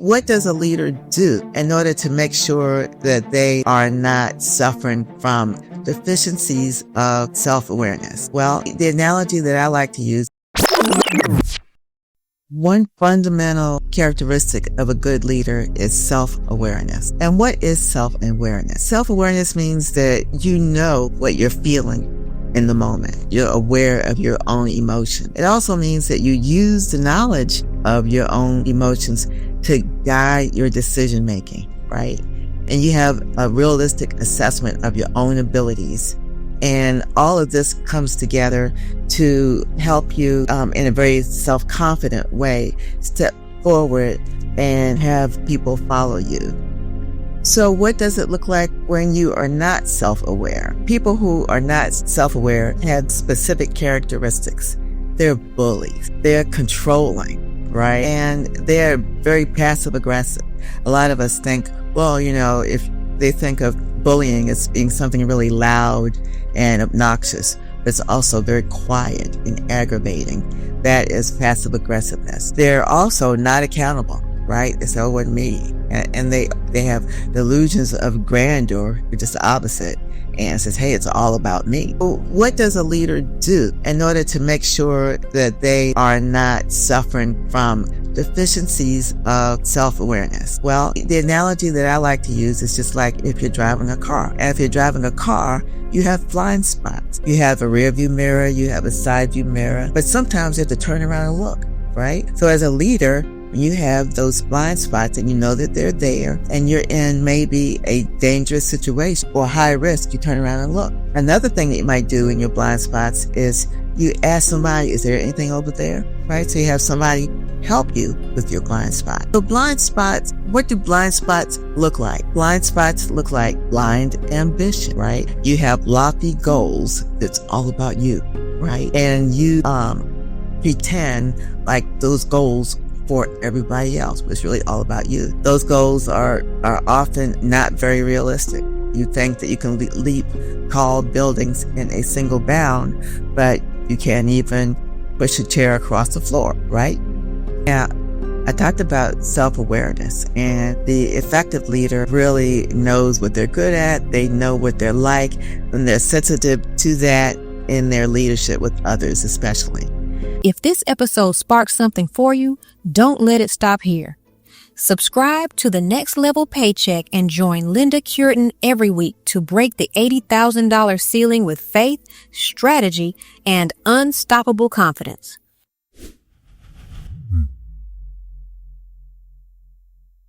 What does a leader do in order to make sure that they are not suffering from deficiencies of self-awareness? Well, the analogy that I like to use, one fundamental characteristic of a good leader is self-awareness. And what is self-awareness? Self-awareness means that you know what you're feeling in the moment. You're aware of your own emotion. It also means that you use the knowledge of your own emotions to guide your decision making, right? And you have a realistic assessment of your own abilities. And all of this comes together to help you in a very self-confident way step forward and have people follow you. So what does it look like when you are not self-aware? People who are not self-aware have specific characteristics. They're bullies. They're controlling, right? And they're very passive-aggressive. A lot of us think, well, if they think of bullying as being something really loud and obnoxious, but it's also very quiet and aggravating. That is passive-aggressiveness. They're also not accountable, right? They say, oh, it wasn't me. And they have delusions of grandeur, which is the opposite, and says, hey, it's all about me. What does a leader do in order to make sure that they are not suffering from deficiencies of self-awareness? Well, the analogy that I like to use is just like if you're driving a car. And if you're driving a car, you have blind spots. You have a rear view mirror, you have a side view mirror, but sometimes you have to turn around and look, right? So as a leader, when you have those blind spots and you know that they're there and you're in maybe a dangerous situation or high risk, you turn around and look. Another thing that you might do in your blind spots is you ask somebody, is there anything over there? Right? So you have somebody help you with your blind spot. So blind spots, what do blind spots look like? Blind spots look like blind ambition, right? You have lofty goals that's all about you, right? And you pretend like those goals for everybody else, but it's really all about you. Those goals are often not very realistic. You think that you can leap tall buildings in a single bound, but you can't even push a chair across the floor, right? Now, I talked about self-awareness, and the effective leader really knows what they're good at. They know what they're like, and they're sensitive to that in their leadership with others, especially. If this episode sparks something for you, don't let it stop here. Subscribe to the Next Level Paycheck and join Linda Curtin every week to break the $80,000 ceiling with faith, strategy, and unstoppable confidence.